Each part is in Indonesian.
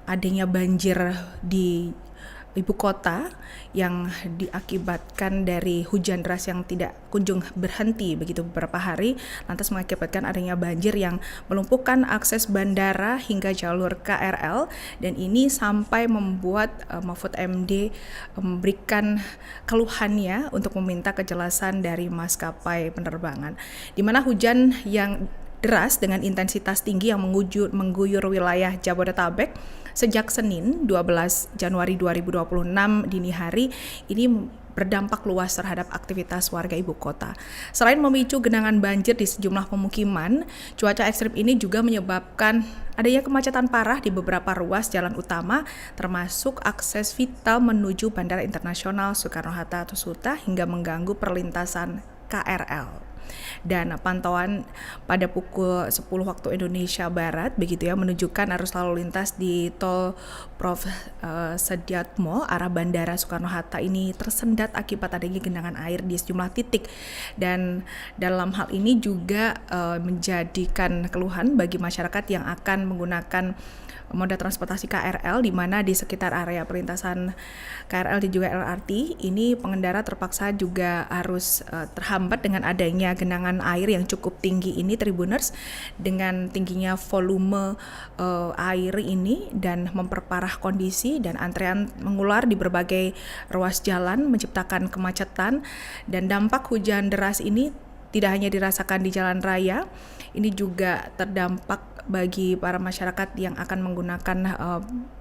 adanya banjir di ibu kota yang diakibatkan dari hujan deras yang tidak kunjung berhenti begitu beberapa hari, lantas mengakibatkan adanya banjir yang melumpuhkan akses bandara hingga jalur KRL, dan ini sampai membuat Mahfud MD memberikan keluhannya untuk meminta kejelasan dari maskapai penerbangan, di mana hujan yang deras dengan intensitas tinggi yang mengguyur wilayah Jabodetabek sejak Senin 12 Januari 2026 dini hari ini berdampak luas terhadap aktivitas warga ibu kota. Selain memicu genangan banjir di sejumlah pemukiman, cuaca ekstrim ini juga menyebabkan adanya kemacetan parah di beberapa ruas jalan utama, termasuk akses vital menuju Bandara Internasional Soekarno-Hatta atau SUTA hingga mengganggu perlintasan KRL. Dan pantauan pada pukul 10 waktu Indonesia Barat begitu ya menunjukkan arus lalu lintas di tol Prof Sediatmo arah Bandara Soekarno-Hatta ini tersendat akibat adanya genangan air di sejumlah titik, dan dalam hal ini juga menjadikan keluhan bagi masyarakat yang akan menggunakan moda transportasi KRL, di mana di sekitar area perlintasan KRL dan juga LRT ini pengendara terpaksa juga harus terhambat dengan adanya genangan air yang cukup tinggi ini Tribuners, dengan tingginya volume air ini dan memperparah kondisi dan antrean mengular di berbagai ruas jalan menciptakan kemacetan. Dan dampak hujan deras ini tidak hanya dirasakan di jalan raya, ini juga terdampak bagi para masyarakat yang akan menggunakan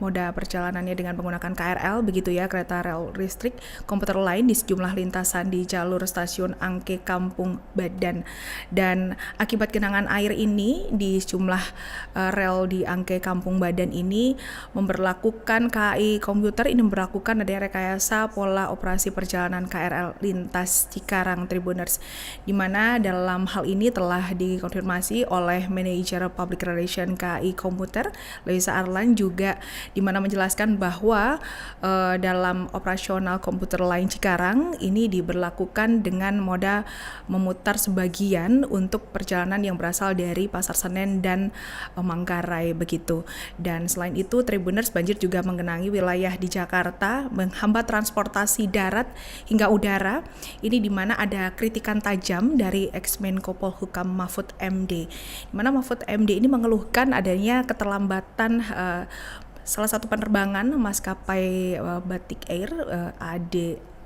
moda perjalanannya dengan menggunakan KRL begitu ya, kereta rel listrik komuter lain di sejumlah lintasan di jalur stasiun Angke Kampung Badan. Dan akibat genangan air ini di sejumlah rel di Angke Kampung Badan ini memberlakukan KAI Komuter ini memberlakukan ada rekayasa pola operasi perjalanan KRL lintas Cikarang Tribuners, di mana dalam hal ini telah dikonfirmasi oleh manajer public relation KAI Komuter Lisa Arlan juga, di mana menjelaskan bahwa dalam operasional komuter lain Cikarang ini diberlakukan dengan moda memutar sebagian untuk perjalanan yang berasal dari Pasar Senen dan Manggarai begitu. Dan selain itu Tribuners, banjir juga menggenangi wilayah di Jakarta, menghambat transportasi darat hingga udara. Ini di mana ada kritikan tajam dari ex-Menko Polhukam Mahfud MD, di mana Mahfud MD ini mengeluhkan adanya keterlambatan salah satu penerbangan maskapai Batik Air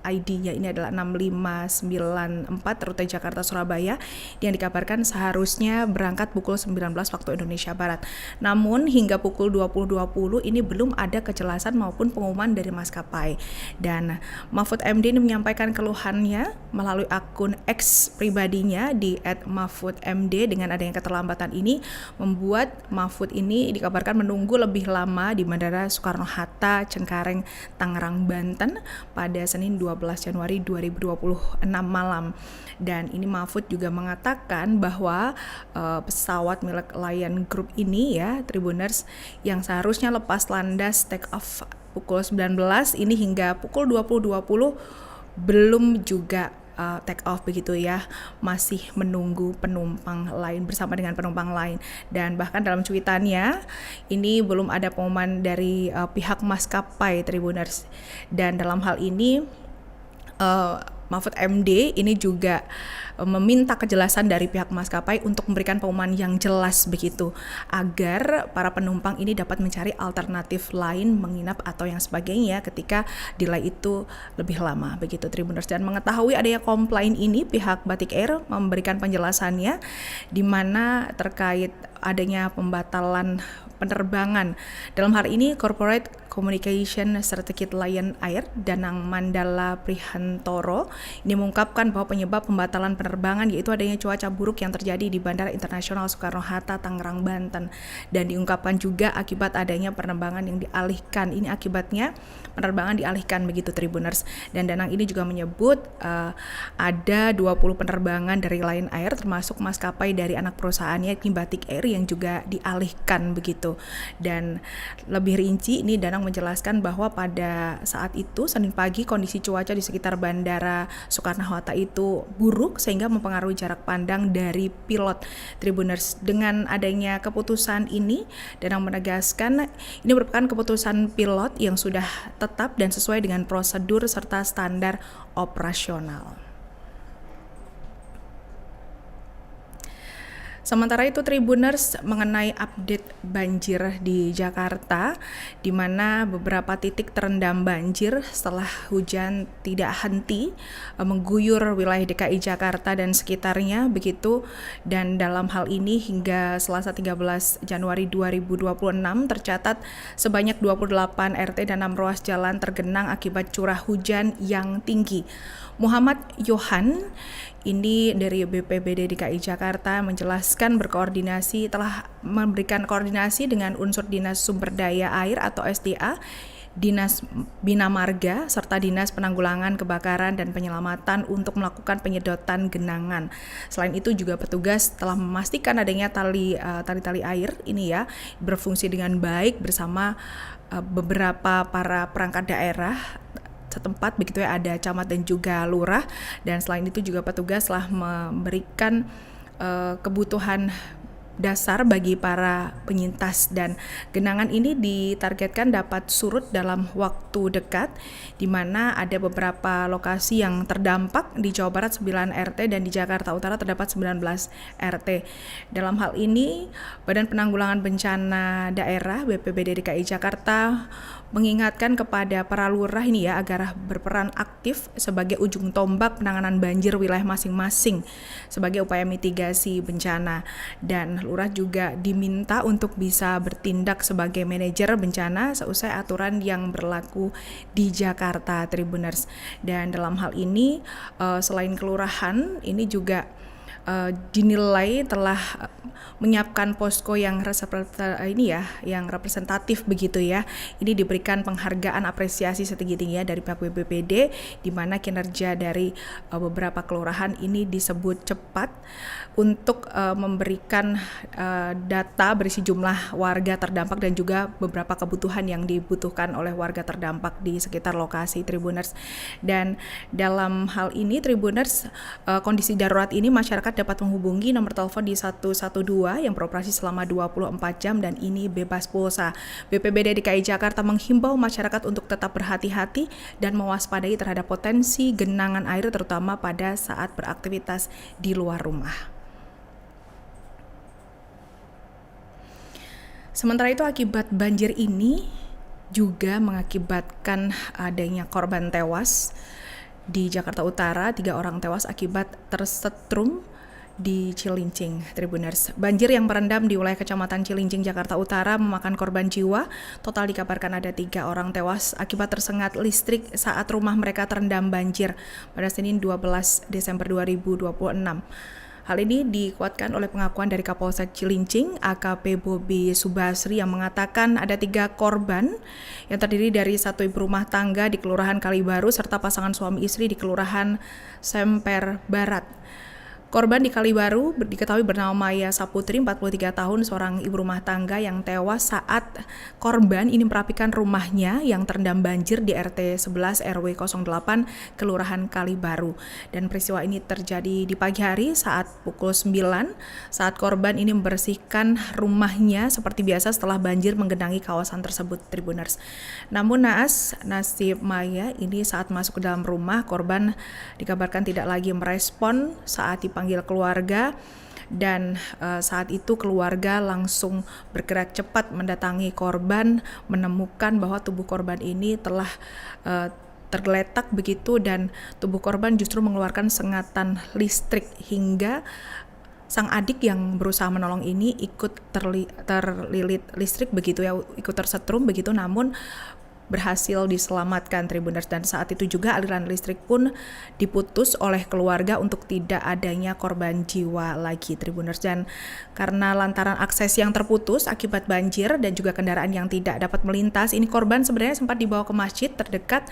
ID-nya ini adalah 6594 rute Jakarta Surabaya yang dikabarkan seharusnya berangkat pukul 19 waktu Indonesia Barat. Namun hingga pukul 20.20 ini belum ada kejelasan maupun pengumuman dari maskapai. Dan Mahfud MD ini menyampaikan keluhannya melalui akun X pribadinya di @mahfudmd. Dengan adanya keterlambatan ini membuat Mahfud ini dikabarkan menunggu lebih lama di Bandara Soekarno-Hatta Cengkareng Tangerang Banten pada Senin 12 Januari 2026 malam. Dan ini Mahfud juga mengatakan bahwa pesawat milik Lion Group ini ya Tribuners yang seharusnya lepas landas take off pukul 19 ini hingga pukul 20.20 belum juga take off begitu ya, masih menunggu penumpang lain bersama dengan penumpang lain. Dan bahkan dalam cuitannya ini belum ada pengumuman dari pihak maskapai Tribuners. Dan dalam hal ini Mahfud MD ini juga meminta kejelasan dari pihak maskapai untuk memberikan pengumuman yang jelas begitu, agar para penumpang ini dapat mencari alternatif lain menginap atau yang sebagainya ketika delay itu lebih lama begitu Tribuners. Dan mengetahui adanya komplain ini, pihak Batik Air memberikan penjelasannya di mana terkait adanya pembatalan penerbangan. Dalam hal ini Corporate Communication Certificate Lion Air Danang Mandala Prihantoro ini mengungkapkan bahwa penyebab pembatalan penerbangan yaitu adanya cuaca buruk yang terjadi di Bandara Internasional Soekarno-Hatta Tangerang Banten, dan diungkapkan juga akibat adanya penerbangan yang dialihkan. Ini akibatnya penerbangan dialihkan begitu Tribuners. Dan Danang ini juga menyebut ada 20 penerbangan dari Lion Air termasuk maskapai dari anak perusahaannya yakni Batik Air yang juga dialihkan begitu. Dan lebih rinci ini Danang menjelaskan bahwa pada saat itu Senin pagi kondisi cuaca di sekitar Bandara Bandara Soekarno-Hatta itu buruk sehingga mempengaruhi jarak pandang dari pilot Tribuners. Dengan adanya keputusan ini, Danang menegaskan ini merupakan keputusan pilot yang sudah tetap dan sesuai dengan prosedur serta standar operasional. Sementara itu Tribuners mengenai update banjir di Jakarta, di mana beberapa titik terendam banjir setelah hujan tidak henti mengguyur wilayah DKI Jakarta dan sekitarnya begitu. Dan dalam hal ini hingga Selasa 13 Januari 2026 tercatat sebanyak 28 RT dan 6 ruas jalan tergenang akibat curah hujan yang tinggi. Muhammad Yohan ini dari BPBD DKI Jakarta menjelaskan telah memberikan koordinasi dengan unsur Dinas Sumber Daya Air atau SDA, Dinas Bina Marga, serta Dinas Penanggulangan Kebakaran dan Penyelamatan untuk melakukan penyedotan genangan. Selain itu juga petugas telah memastikan adanya tali-tali air ini ya berfungsi dengan baik bersama beberapa para perangkat daerah setempat begitu ya, ada camat dan juga lurah. Dan selain itu juga petugas telah memberikan kebutuhan dasar bagi para penyintas, dan genangan ini ditargetkan dapat surut dalam waktu dekat, di mana ada beberapa lokasi yang terdampak di Jawa Barat 9 RT dan di Jakarta Utara terdapat 19 RT. Dalam hal ini Badan Penanggulangan Bencana Daerah BPBD DKI Jakarta mengingatkan kepada para lurah ini ya agar berperan aktif sebagai ujung tombak penanganan banjir wilayah masing-masing sebagai upaya mitigasi bencana. Dan lurah juga diminta untuk bisa bertindak sebagai manajer bencana seusai aturan yang berlaku di Jakarta Tribuners. Dan dalam hal ini selain kelurahan ini juga dinilai telah menyiapkan posko yang representatif begitu ya. Ini diberikan penghargaan apresiasi setinggi-tingginya dari pihak BPBD, di mana kinerja dari beberapa kelurahan ini disebut cepat untuk memberikan data berisi jumlah warga terdampak dan juga beberapa kebutuhan yang dibutuhkan oleh warga terdampak di sekitar lokasi Tribuners. Dan dalam hal ini Tribuners, kondisi darurat ini masyarakat dapat menghubungi nomor telepon di 112 yang beroperasi selama 24 jam dan ini bebas pulsa. BPBD DKI Jakarta menghimbau masyarakat untuk tetap berhati-hati dan mewaspadai terhadap potensi genangan air terutama pada saat beraktivitas di luar rumah. Sementara itu akibat banjir ini juga mengakibatkan adanya korban tewas di Jakarta Utara. 3 orang tewas akibat tersetrum di Cilincing Tribuners. Banjir yang merendam di wilayah Kecamatan Cilincing, Jakarta Utara memakan korban jiwa. Total dikabarkan ada 3 orang tewas akibat tersengat listrik saat rumah mereka terendam banjir pada Senin 12 Desember 2026. Hal ini dikuatkan oleh pengakuan dari Kapolsek Cilincing, AKP Bobi Subasri, yang mengatakan ada 3 korban yang terdiri dari 1 ibu rumah tangga di Kelurahan Kalibaru serta pasangan suami istri di Kelurahan Semper Barat. Korban di Kalibaru diketahui bernama Maya Saputri, 43 tahun, seorang ibu rumah tangga yang tewas saat korban ini merapikan rumahnya yang terendam banjir di RT 11 RW 08 Kelurahan Kalibaru. Dan peristiwa ini terjadi di pagi hari saat pukul 9 saat korban ini membersihkan rumahnya seperti biasa setelah banjir menggenangi kawasan tersebut, Tribuners. Namun naas nasib Maya ini saat masuk ke dalam rumah, korban dikabarkan tidak lagi merespon saat dipanggil keluarga, dan saat itu keluarga langsung bergerak cepat mendatangi korban, menemukan bahwa tubuh korban ini telah tergeletak begitu, dan tubuh korban justru mengeluarkan sengatan listrik hingga sang adik yang berusaha menolong ini ikut terlilit listrik begitu ya, ikut tersetrum begitu, namun berhasil diselamatkan, Tribuners. Dan saat itu juga aliran listrik pun diputus oleh keluarga untuk tidak adanya korban jiwa lagi, Tribuners. Dan karena lantaran akses yang terputus akibat banjir dan juga kendaraan yang tidak dapat melintas, ini korban sebenarnya sempat dibawa ke masjid terdekat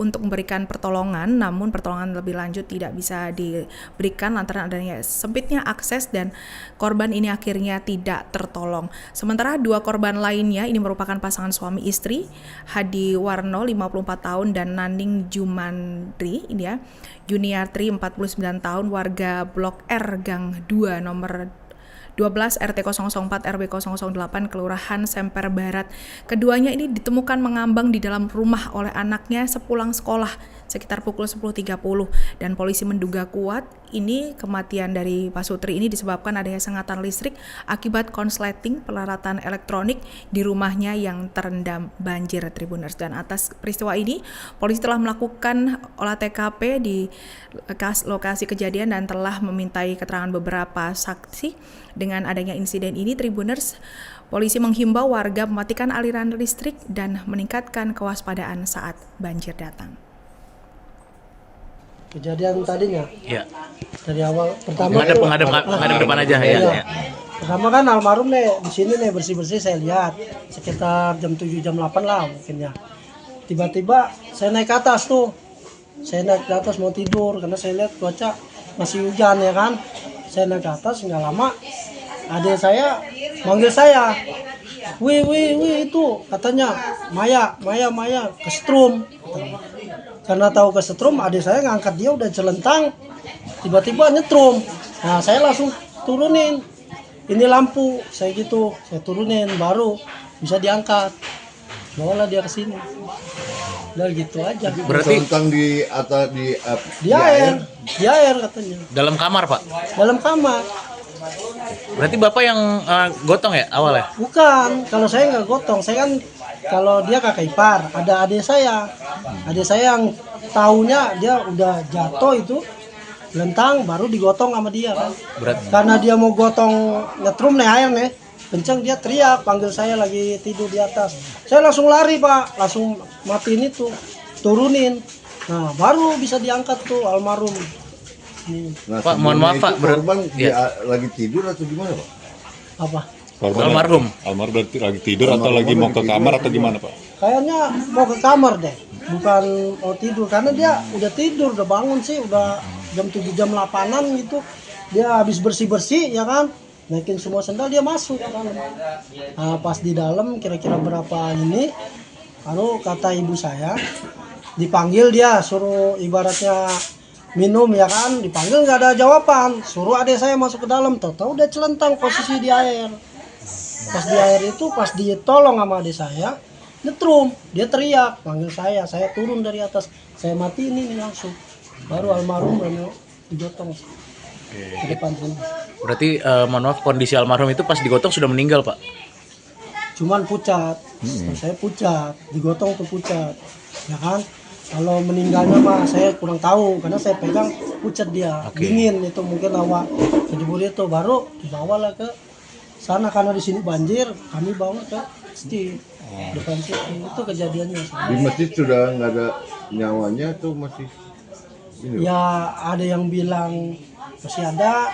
untuk memberikan pertolongan, namun pertolongan lebih lanjut tidak bisa diberikan lantaran adanya sempitnya akses dan korban ini akhirnya tidak tertolong. Sementara 2 korban lainnya ini merupakan pasangan suami istri, Hadi Adi Warno 54 tahun dan Naning Jumandri ini ya, Juniatri 49 tahun warga Blok R Gang 2 nomor 12 RT 004 RW 008 Kelurahan Semper Barat. Keduanya ini ditemukan mengambang di dalam rumah oleh anaknya sepulang sekolah sekitar pukul 10.30 dan polisi menduga kuat ini kematian dari Pak Sutri ini disebabkan adanya sengatan listrik akibat konsleting peralatan elektronik di rumahnya yang terendam banjir, Tribuners. Dan atas peristiwa ini polisi telah melakukan olah TKP di lokasi kejadian dan telah memintai keterangan beberapa saksi. Dengan adanya insiden ini, Tribuners, polisi menghimbau warga mematikan aliran listrik dan meningkatkan kewaspadaan saat banjir datang. Kejadian tadinya, ya. Dari awal pertama ngadep depan aja ya. Pertama kan almarhum nih di sini nih bersih saya lihat sekitar jam 7 jam 8 lah mungkin ya. Tiba-tiba saya naik ke atas tuh, mau tidur karena saya lihat cuaca masih hujan ya kan. Saya naik ke atas nggak lama, adik saya manggil saya, wih itu katanya Maya kesetrum. Karena tahu kesetrum, adik saya ngangkat dia udah celentang, tiba-tiba nyetrum. Nah saya langsung turunin, ini lampu, saya turunin baru bisa diangkat, bawalah dia ke sini. Udah gitu aja. Berarti celentang di atas di air katanya. Dalam kamar, Pak? Dalam kamar. Berarti Bapak yang gotong ya awalnya? Bukan, kalau saya nggak gotong, saya kan kalau dia kakak ipar, ada adik saya yang tahunya dia udah jatuh itu lentang baru digotong sama dia kan. Berarti Karena dia mau gotong nyetrum nih air nih, kenceng dia teriak panggil saya lagi tidur di atas. Saya langsung lari Pak, langsung matiin itu, turunin. Nah baru bisa diangkat tuh almarhum. Nah, Pak, mohon maaf Pak, korban ya. lagi tidur atau gimana Pak? Apa? Korban almarhum berarti lagi tidur atau lagi mau ke kamar atau gimana Pak? Kayaknya mau ke kamar deh, bukan mau tidur karena dia udah tidur, udah bangun sih, udah jam 7 jam 8-an gitu. Dia habis bersih ya kan, naikin semua sendal dia masuk ke dalam. Nah, pas di dalam kira-kira berapa ini, lalu kata ibu saya dipanggil dia suruh ibaratnya minum ya kan, dipanggil nggak ada jawaban, suruh adik saya masuk ke dalam, tahu udah celentang posisi di air. Pas di air itu pas ditolong sama adik saya nyetrum, dia teriak panggil saya turun dari atas, saya matiin ini langsung, baru almarhum digotong ke depan sini. Berarti mohon maaf, kondisi almarhum itu pas digotong sudah meninggal Pak? Cuman pucat, saya pucat, digotong tuh pucat ya kan. Kalau meninggalnya mah saya kurang tahu karena saya pegang pucat dia, dingin itu mungkin hawa kejebur itu, baru dibawalah ke sana karena di sini banjir, kami bawa ke masjid depan situ. Itu kejadiannya. Di masjid sudah nggak ada nyawanya atau masih ini? Ya ada yang bilang masih ada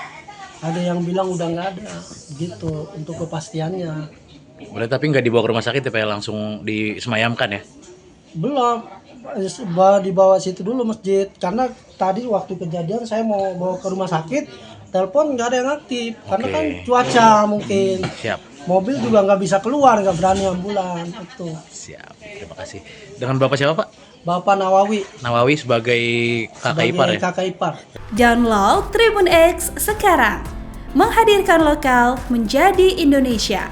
yang bilang udah nggak ada, gitu untuk kepastiannya. Berarti tapi nggak dibawa ke rumah sakit ya Pak, langsung disemayamkan ya? Belum, dibawa situ dulu masjid karena tadi waktu kejadian saya mau bawa ke rumah sakit, telepon nggak ada yang aktif karena kan cuaca mungkin. Siap. Mobil juga nggak bisa keluar, nggak berani ambulan itu. Siap, terima kasih. Dengan Bapak siapa Pak? Bapak Nawawi Sebagai kakak ipar ya? kakak ipar. Download Tribun X sekarang, menghadirkan lokal menjadi Indonesia.